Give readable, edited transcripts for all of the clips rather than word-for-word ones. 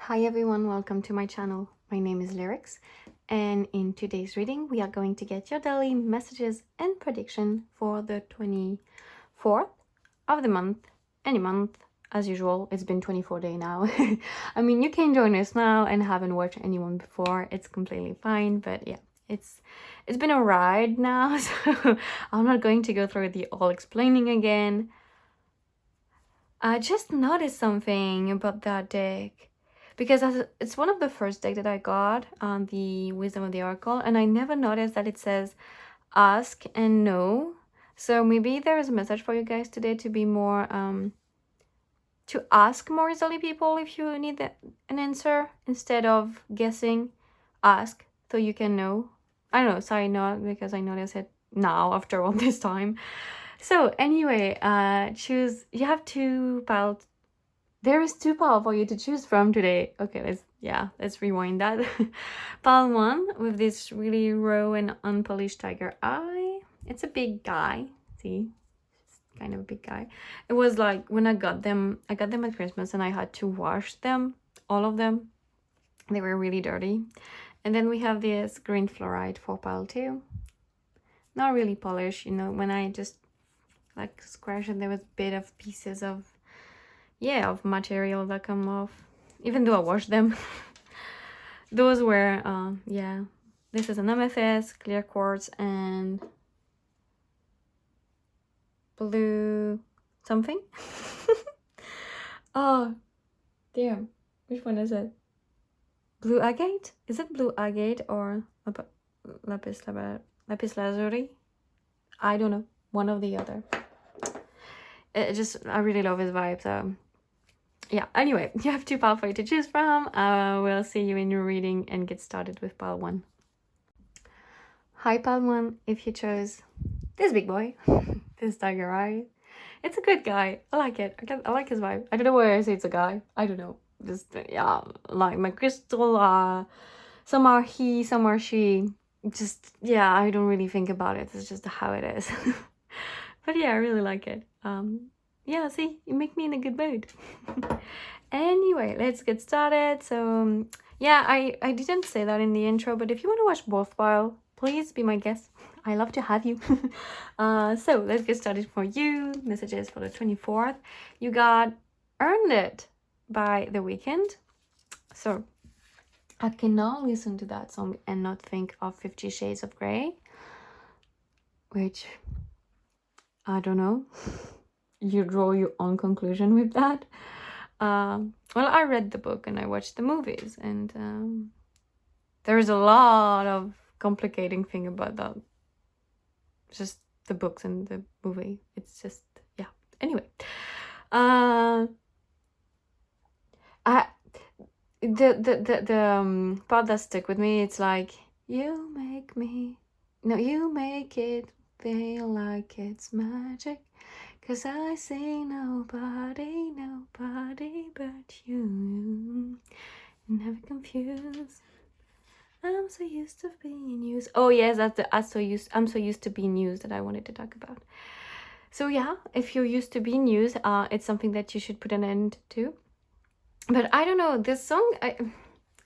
Hi everyone, welcome to my channel. My name is Lyrics, and in today's reading we are going to get your daily messages and prediction for the 24th of the month, any month. As usual, it's been 24 days now. I mean, you can join us now and haven't watched anyone before. It's completely fine, but yeah, it's been a ride now, so I'm not going to go through the all explaining again. I just noticed something about that deck. Because it's one of the first deck that I got on the Wisdom of the Oracle, and I never noticed that it says ask and no. So maybe there is a message for you guys today to be more, to ask more easily people if you need an answer instead of guessing. Ask so you can know. I don't know, sorry, not because I noticed it now after all this time. So anyway, choose, you have two piles. There is two piles for you to choose from today. Okay, let's rewind that. Pile 1 with this really raw and unpolished tiger eye. It's a big guy. See, it's kind of a big guy. It was like when I got them at Christmas and I had to wash them, all of them. They were really dirty. And then we have this green Florite for pile 2. Not really polished, you know, when I just like scratched it, there was a bit of pieces of material that come off, even though I washed them. Those were, this is an amethyst, clear quartz, and blue something. Oh, damn. Which one is it? Blue agate? Is it blue agate or lapis lazuli? I don't know. One or the other. I really love his vibe, so yeah, anyway, you have two piles for you to choose from. We'll see you in your reading and get started with pile 1. Hi, pile 1. If you chose this big boy, this tiger eye, it's a good guy. I like it. I like his vibe. I don't know why I say it's a guy. I don't know. Just, yeah, like my crystal, some are he, some are she. Just, yeah, I don't really think about it. It's just how it is. But yeah, I really like it. Yeah, see, you make me in a good mood. Anyway, let's get started. So yeah, I didn't say that in the intro, but if you want to watch both piles, please be my guest. I love to have you. So let's get started for you. Messages for the 24th. You got Earned It by The Weeknd. So I cannot listen to that song and not think of 50 Shades of Grey, which I don't know. You draw your own conclusion with that. Well, I read the book and I watched the movies, and there's a lot of complicating thing about that. Just the books and the movie. It's just, yeah. Anyway, the part that stuck with me, it's like, you make it feel like it's magic. 'Cause I see nobody but you. Never confused. I'm so used to being used. Oh yes, that's the I'm so used to being used that I wanted to talk about. So yeah, if you're used to being used, it's something that you should put an end to. But I don't know, this song, I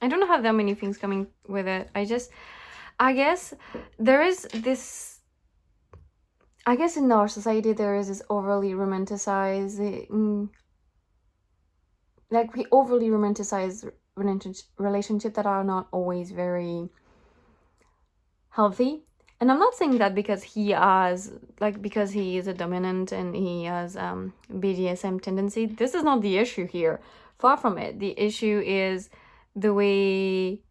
don't have that many things coming with it. I guess there is this, I guess in our society there is this overly romanticized, like we overly romanticize relationships that are not always very healthy. And I'm not saying that because he is a dominant and he has BDSM tendency. This is not the issue here. Far from it. The issue is the way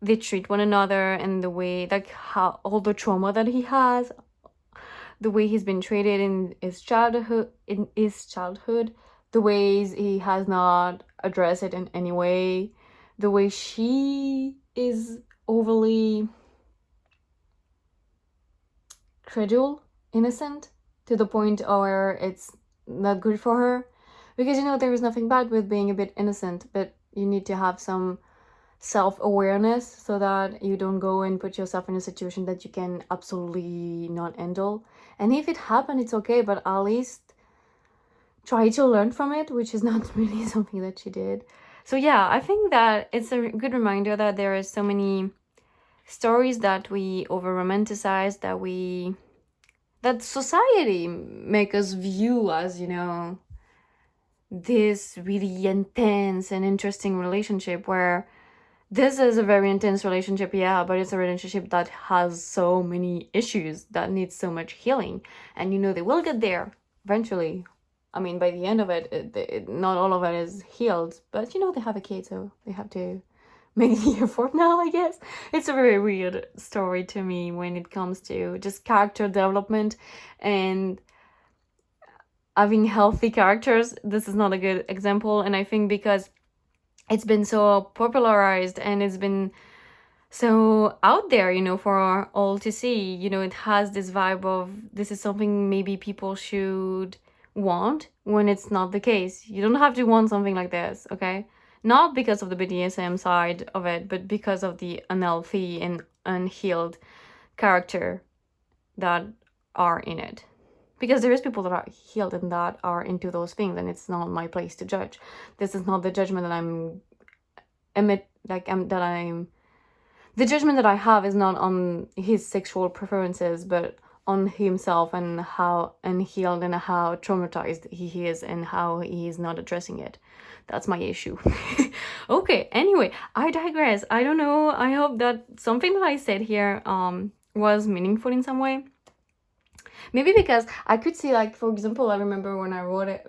they treat one another and the way, like, how all the trauma that he has, the way he's been treated in his childhood, the ways he has not addressed it in any way, the way she is overly credulous, innocent, to the point where it's not good for her. Because, you know, there is nothing bad with being a bit innocent, but you need to have some self-awareness so that you don't go and put yourself in a situation that you can absolutely not handle. And if it happened, it's okay, but at least try to learn from it, which is not really something that she did. So yeah, I think that it's a good reminder that there are so many stories that we over romanticize, that society make us view as, you know, this really intense and interesting relationship, where this is a very intense relationship, yeah, but it's a relationship that has so many issues that needs so much healing. And you know, they will get there eventually. I mean, by the end of it, not all of it is healed, but you know, they have a kid, so they have to make the effort now, I guess. It's a very weird story to me when it comes to just character development and having healthy characters. This is not a good example, and I think because it's been so popularized and it's been so out there, you know, for all to see, you know, it has this vibe of this is something maybe people should want, when it's not the case. You don't have to want something like this, okay? Not because of the BDSM side of it, but because of the unhealthy and unhealed character that are in it. Because there is people that are healed and that are into those things, and it's not my place to judge. This is not the judgment that the judgment that I have is not on his sexual preferences, but on himself and how unhealed and how traumatized he is and how he is not addressing it. That's my issue. Okay, anyway, I digress. I don't know. I hope that something that I said here was meaningful in some way. Maybe because I could see, like, for example, I remember when I read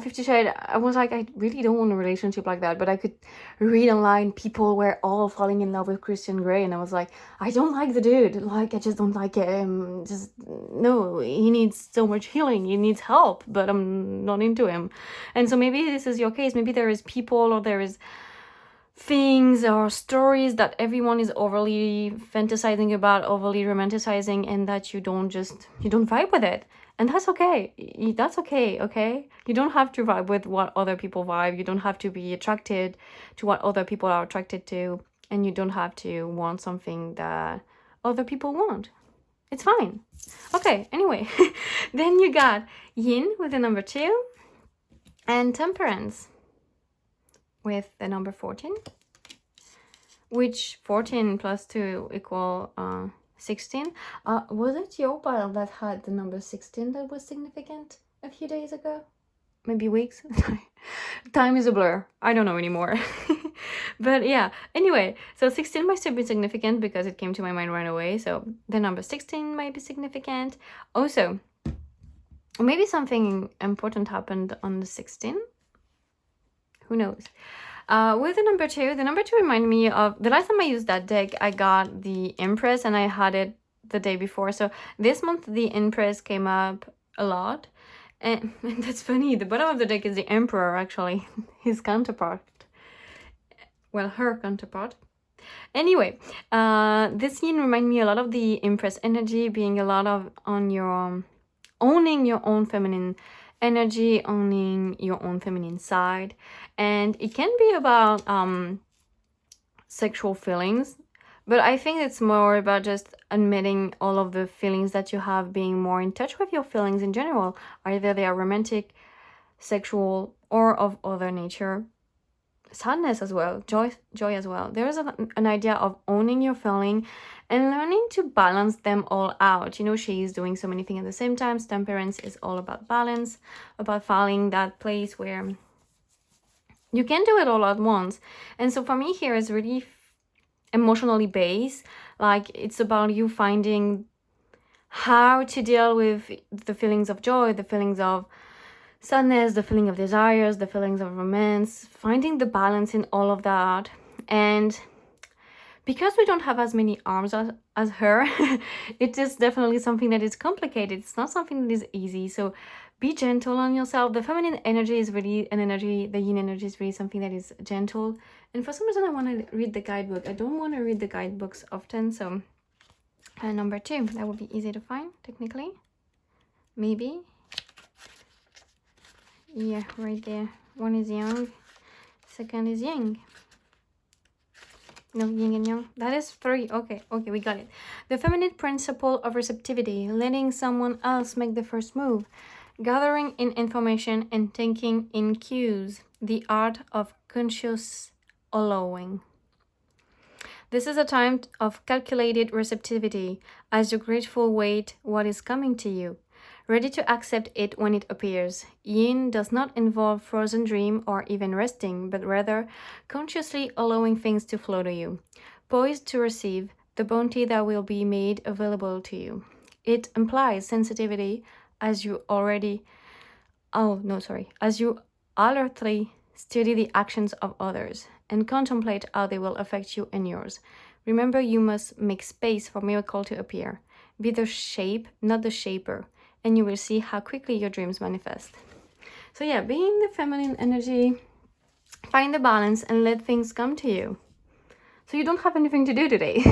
50 Shades, I was like, I really don't want a relationship like that. But I could read online people were all falling in love with Christian Grey, and I was like, I don't like the dude. Like, I just don't like him. Just no, he needs so much healing. He needs help, but I'm not into him. And so maybe this is your case. Maybe there is people, or there is things or stories that everyone is overly fantasizing about, overly romanticizing, and that you don't vibe with it. And that's okay. That's okay, okay? You don't have to vibe with what other people vibe. You don't have to be attracted to what other people are attracted to. And you don't have to want something that other people want. It's fine. Okay, anyway. Then you got Yin with the number 2. And Temperance with the number 14. Which 14 plus 2 equal 16. Was it your pile that had the number 16 that was significant a few days ago? Maybe weeks? Time is a blur. I don't know anymore. But yeah, anyway, so 16 might still be significant because it came to my mind right away. So the number 16 might be significant. Also, maybe something important happened on the 16. Who knows? With the number 2 reminded me of the last time I used that deck. I got the Empress and I had it the day before. So this month the Empress came up a lot. And that's funny. The bottom of the deck is the Emperor, actually. His counterpart. Well, her counterpart. Anyway, this scene reminded me a lot of the Empress energy, being a lot of on your owning your own feminine energy, owning your own feminine side. And it can be about sexual feelings, but I think it's more about just admitting all of the feelings that you have, being more in touch with your feelings in general, either they are romantic, sexual, or of other nature. Sadness as well, joy as well. There is an idea of owning your feeling and learning to balance them all out. You know, she's doing so many things at the same time. Temperance is all about balance, about finding that place where you can do it all at once. And so for me here is really emotionally based. Like, it's about you finding how to deal with the feelings of joy, the feelings of sadness, the feeling of desires, the feelings of romance, finding the balance in all of that. And because we don't have as many arms as her, it is definitely something that is complicated. It's not something that is easy. So be gentle on yourself. The feminine energy is really an energy, the yin energy is really something that is gentle. And for some reason I want to read the guidebook. I don't want to read the guidebooks often. So number 2, that would be easy to find technically. Maybe. Yeah, right there. One is yang, second is yang. No, yin and yang. That is 3. Okay, we got it. The feminine principle of receptivity, letting someone else make the first move. gathering in information and thinking in cues, the art of conscious allowing. This is a time of calculated receptivity as you grateful wait what is coming to you, ready to accept it when it appears. Yin does not involve frozen dream or even resting, but rather consciously allowing things to flow to you, poised to receive the bounty that will be made available to you. It implies sensitivity as you alertly study the actions of others and contemplate how they will affect you and yours. Remember, you must make space for miracle to appear. Be the shape, not the shaper, and you will see how quickly your dreams manifest. So yeah, being the feminine energy, find the balance and let things come to you. So you don't have anything to do today.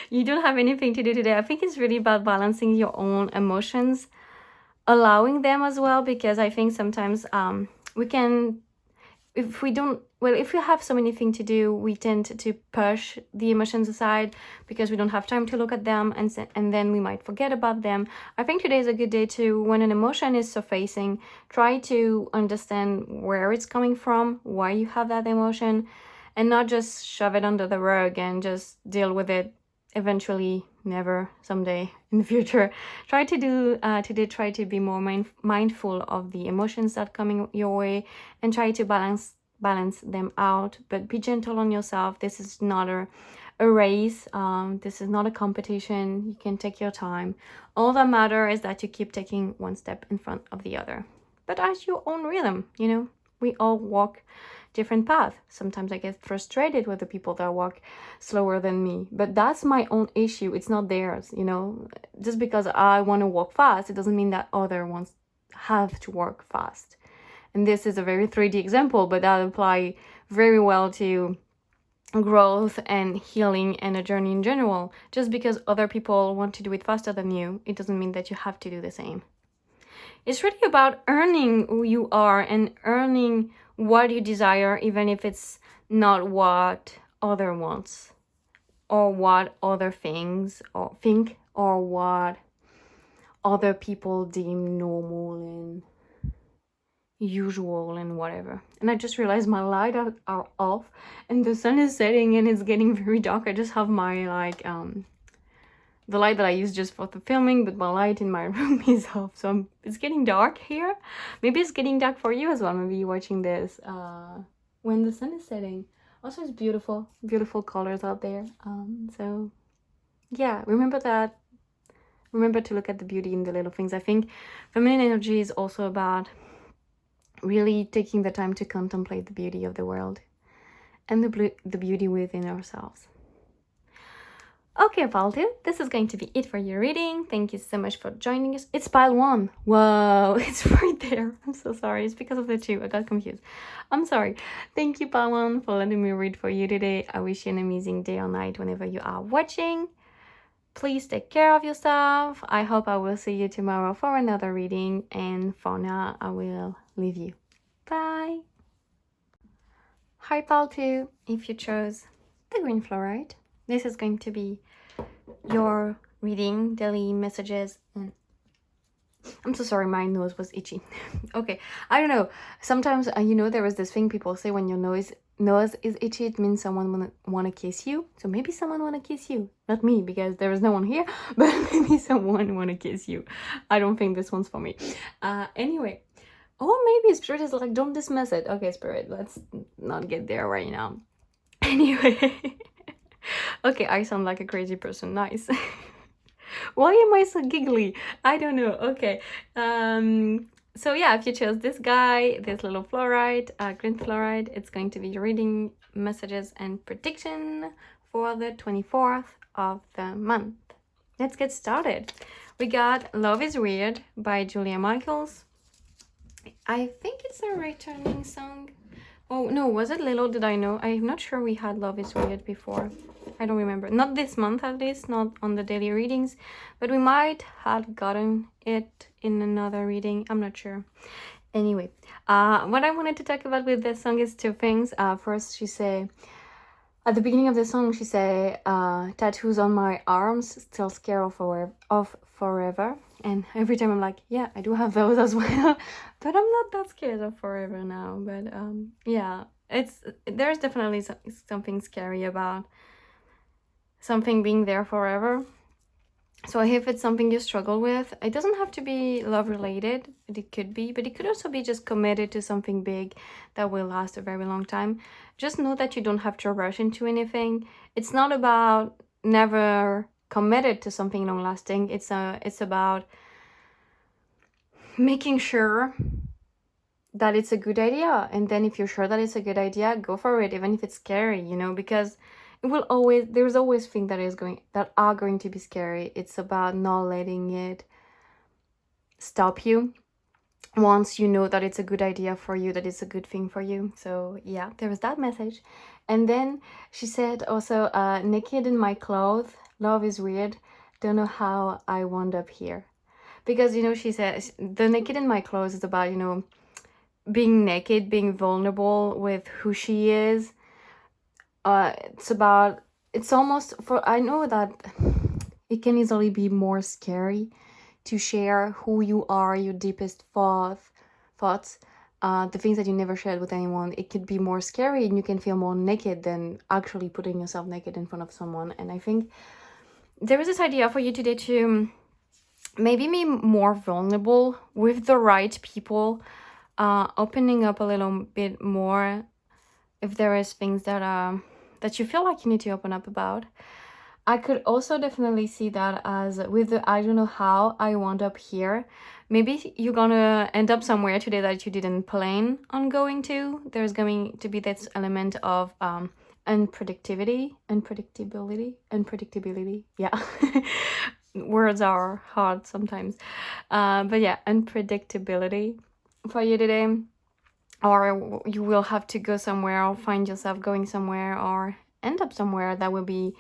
You don't have anything to do today. I think it's really about balancing your own emotions, allowing them as well, because I think sometimes we can, if you have so many things to do, we tend to push the emotions aside because we don't have time to look at them, and then we might forget about them. I think today is a good day to, when an emotion is surfacing, try to understand where it's coming from, why you have that emotion, and not just shove it under the rug and just deal with it eventually, never, someday in the future. Try to do today, try to be more mindful of the emotions that coming your way and try to balance them out, but be gentle on yourself. This is not a race. This is not a competition. You can take your time. All that matters is that you keep taking one step in front of the other, but at your own rhythm. We all walk different path. Sometimes I get frustrated with the people that walk slower than me, but that's my own issue. It's not theirs. Just because I want to walk fast, it doesn't mean that other ones have to walk fast. And this is a very 3D example, but that apply very well to growth and healing and a journey in general. Just because other people want to do it faster than you, it doesn't mean that you have to do the same. It's really about earning who you are and earning what you desire, even if it's not what other wants or what other things or think or what other people deem normal and usual and whatever. And I just realized my light are off and the sun is setting and it's getting very dark. I just have my the light that I use just for the filming, but my light in my room is off, so it's getting dark here. Maybe it's getting dark for you as well. Maybe you're watching this when the sun is setting. Also, it's beautiful colors out there. So yeah, remember to look at the beauty in the little things. I think feminine energy is also about really taking the time to contemplate the beauty of the world and the beauty within ourselves. Okay, pile 2, this is going to be it for your reading. Thank you so much for joining us. It's pile 1. Whoa, it's right there. I'm so sorry. It's because of the 2. I got confused. I'm sorry. Thank you, pile 1, for letting me read for you today. I wish you an amazing day or night whenever you are watching. Please take care of yourself. I hope I will see you tomorrow for another reading. And for now, I will leave you. Bye. Hi, pile 2. If you chose the green Florite, this is going to be your reading, daily messages, and I'm so sorry, my nose was itchy. Okay, I don't know. Sometimes, there is this thing people say when your nose is itchy, it means someone wanna kiss you. So maybe someone wanna kiss you. Not me, because there is no one here, but maybe someone wanna kiss you. I don't think this one's for me. Anyway. Oh, maybe Spirit is like, don't dismiss it. Okay, Spirit, let's not get there right now. Anyway. Okay, I sound like a crazy person. Nice. Why am I so giggly? I don't know. Okay. So yeah, if you chose this guy, this little Florite, green Florite, it's going to be reading messages and prediction for the 24th of the month. Let's get started. We got Love is Weird by Julia Michaels. I think it's a returning song. Oh, no, was it Little Did I Know? I'm not sure we had Love is Weird before. I don't remember. Not this month, at least, not on the daily readings, but we might have gotten it in another reading. I'm not sure. Anyway, what I wanted to talk about with this song is 2 things. First, she said, at the beginning of the song, she said, tattoos on my arms, still scared of forever. And every time I'm like, yeah, I do have those as well. But I'm not that scared of forever now. But yeah, there's definitely something scary about something being there forever. So if it's something you struggle with, it doesn't have to be love related, but it could be, but it could also be just committed to something big that will last a very long time. Just know that you don't have to rush into anything. It's not about never committed to something long lasting. It's about making sure that it's a good idea. And then if you're sure that it's a good idea, go for it, even if it's scary, you know, because there's always things that are going to be scary. It's about not letting it stop you once you know that it's a good idea for you, that it's a good thing for you. So yeah, there was that message. And then she said also, naked in my clothes, love is weird, don't know how I wound up here. Because, you know, she says the naked in my clothes is about, you know, being naked, being vulnerable with who she is. It's almost, I know that it can easily be more scary to share who you are, your deepest thoughts, the things that you never shared with anyone. It could be more scary and you can feel more naked than actually putting yourself naked in front of someone. And I think there is this idea for you today to maybe be more vulnerable with the right people, opening up a little bit more if there is things that you feel like you need to open up about. I could also definitely see that as with the I don't know how I wound up here. Maybe you're gonna end up somewhere today that you didn't plan on going to. There's going to be this element of unpredictability. Yeah. Words are hard sometimes. But yeah, unpredictability for you today. Or you will have to go somewhere or find yourself going somewhere or end up somewhere that will be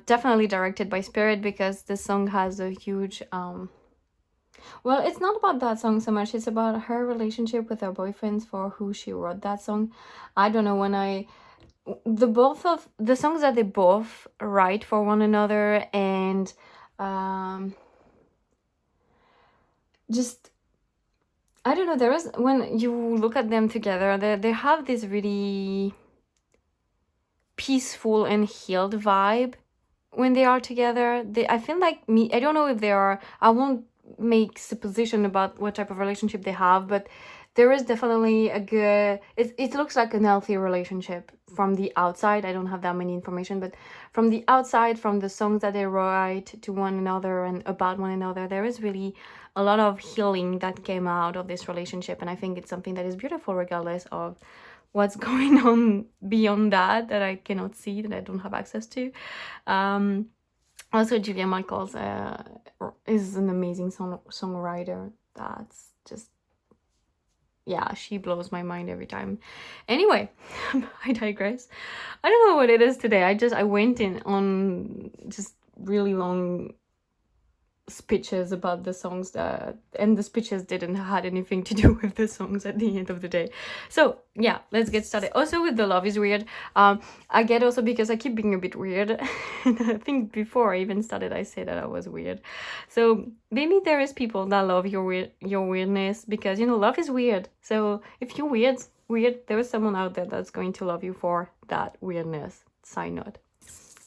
definitely directed by spirit, because the song has a huge well, it's not about that song so much, it's about her relationship with her boyfriends, for who she wrote that song. I don't know, the both of the songs that they both write for one another, and just I don't know, there is, when you look at them together, they have this really peaceful and healed vibe when they are together. I feel like I don't know if they are, I won't make supposition about what type of relationship they have, but there is definitely a good, it looks like an healthy relationship from the outside. I don't have that many information, but from the outside, from the songs that they write to one another and about one another, there is really a lot of healing that came out of this relationship. And I think it's something that is beautiful regardless of what's going on beyond that I cannot see, that I don't have access to. Also, Julia Michaels is an amazing songwriter. That's just, yeah, she blows my mind every time. Anyway, I digress. I don't know what it is today. I went in on just really long speeches about the songs and the speeches didn't had anything to do with the songs at the end of the day. So yeah, let's get started. Also with the love is weird, I get also because I keep being a bit weird. And I think before I even started I said that I was weird, so maybe there is people that love your weirdness, because, you know, love is weird. So if you're weird, there is someone out there that's going to love you for that weirdness. Side note,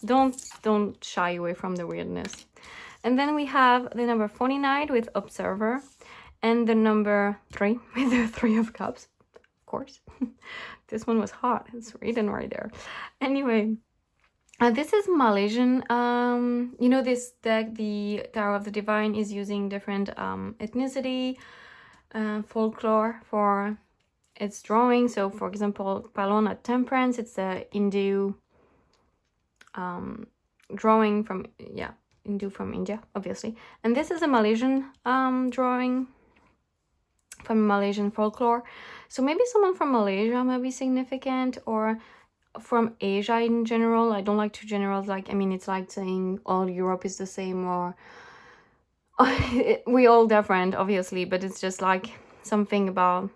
don't shy away from the weirdness. And then we have the number 49 with Observer, and the number 3 with the 3 of Cups, of course. This one was hot, it's written right there. Anyway, this is Malaysian. You know, this deck, the Tower of the Divine, is using different ethnicity, folklore for its drawing. So for example, Palon at Temperance, it's a Hindu drawing from, yeah, Hindu from India, obviously. And this is a Malaysian drawing from Malaysian folklore. So maybe someone from Malaysia might be significant, or from Asia in general. I don't like to generalize, like, I mean, it's like saying all Europe is the same, or we all different, obviously, but it's just like something about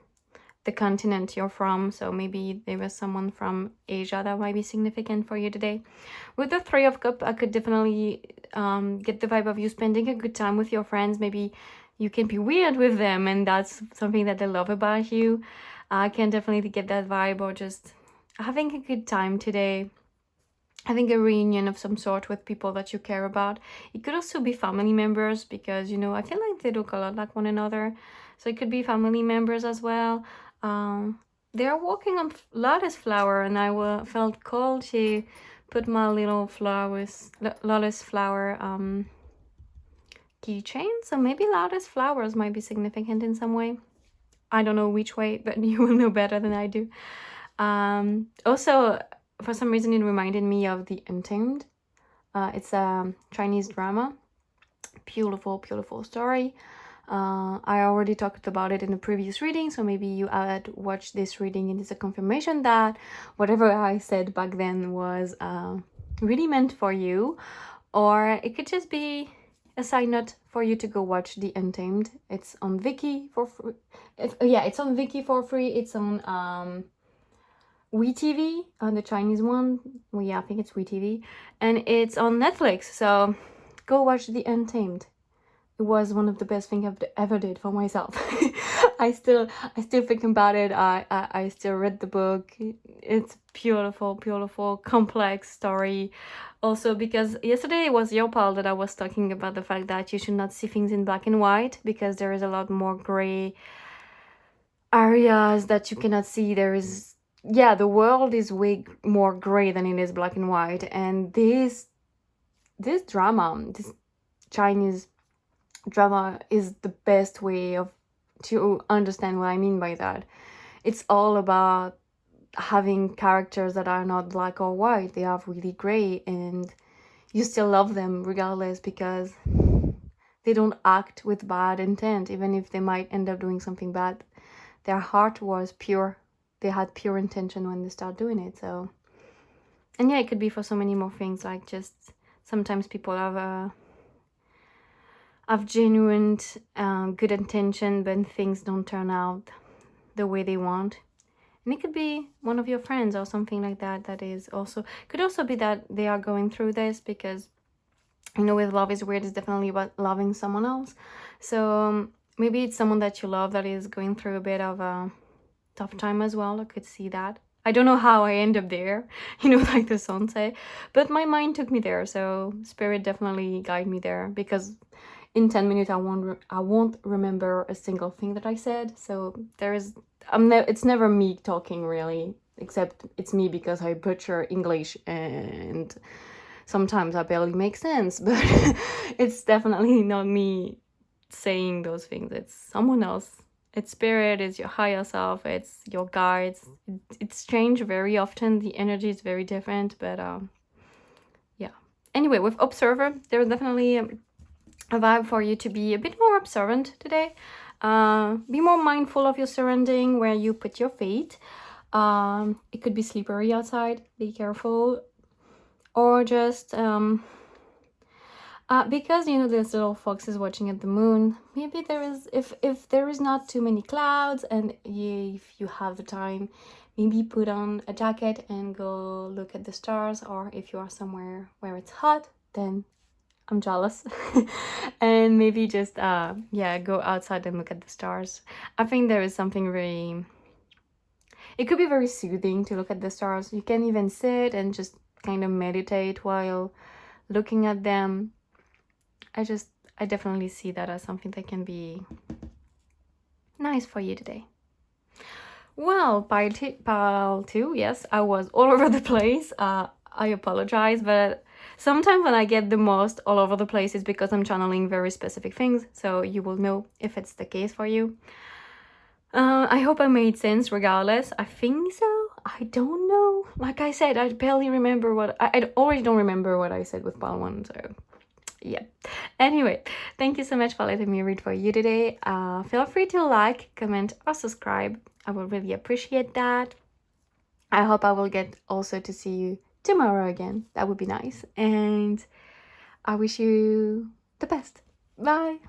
the continent you're from. So maybe there was someone from Asia that might be significant for you today. With the Three of Cups, I could definitely get the vibe of you spending a good time with your friends. Maybe you can be weird with them, and that's something that they love about you. I can definitely get that vibe, or just having a good time today. Having a reunion of some sort with people that you care about. It could also be family members, because, you know, I feel like they look a lot like one another. So it could be family members as well. They're walking on lotus flower, and I felt called to put my little lotus flower keychain. So maybe lotus flowers might be significant in some way. I don't know which way, but you will know better than I do. Also, for some reason, it reminded me of The Untamed. It's a Chinese drama. Beautiful, beautiful story. I already talked about it in the previous reading, so maybe you had watched this reading and it's a confirmation that whatever I said back then was really meant for you. Or it could just be a side note for you to go watch The Untamed. It's on Viki for free. It's on Viki for free. It's on WeTV, on the Chinese one. Well, yeah, I think it's WeTV. And it's on Netflix, so go watch The Untamed. It was one of the best things I've ever did for myself. I still think about it. I still read the book. It's beautiful, beautiful, complex story. Also, because yesterday it was your pal that I was talking about the fact that you should not see things in black and white, because there is a lot more gray areas that you cannot see. There is, yeah, the world is way more gray than it is black and white. And this drama, this Chinese drama, is the best way to understand what I mean by that. It's all about having characters that are not black or white. They are really gray, and you still love them regardless, because they don't act with bad intent. Even if they might end up doing something bad, their heart was pure. They had pure intention when they start doing it. So, and yeah, it could be for so many more things, like just sometimes people have genuine good intention, but things don't turn out the way they want. And it could be one of your friends or something like that. That is also, could also be that they are going through this, because, you know, with Love is Weird, it's definitely about loving someone else. So maybe it's someone that you love that is going through a bit of a tough time as well. I could see that. I don't know how I end up there, you know, like the song say, but my mind took me there. So spirit definitely guide me there, because in 10 minutes I won't remember a single thing that I said. So it's never me talking really, except it's me because I butcher English and sometimes I barely make sense, but it's definitely not me saying those things. It's someone else. It's spirit, it's your higher self, it's your guides. It's changed very often. The energy is very different, but yeah. Anyway, with Observer, there's definitely a vibe for you to be a bit more observant today. Be more mindful of your surrounding, where you put your feet. It could be slippery outside, be careful. Or just because, you know, there's little foxes watching at the moon. Maybe there is, if there is not too many clouds, and if you have the time, maybe put on a jacket and go look at the stars. Or if you are somewhere where it's hot, then I'm jealous. And maybe just go outside and look at the stars. I think there is something very, it could be very soothing to look at the stars. You can even sit and just kind of meditate while looking at them. I definitely see that as something that can be nice for you today. Well, pile two, yes, I was all over the place. I apologize, but sometimes when I get the most all over the place, it's because I'm channeling very specific things, so you will know if it's the case for you. I hope I made sense regardless. I think so. I don't know. Like I said, I barely remember I already don't remember what I said with pile one, so yeah. Anyway, thank you so much for letting me read for you today. Feel free to like, comment, or subscribe. I will really appreciate that. I hope I will get also to see you tomorrow again. That would be nice. And I wish you the best. Bye.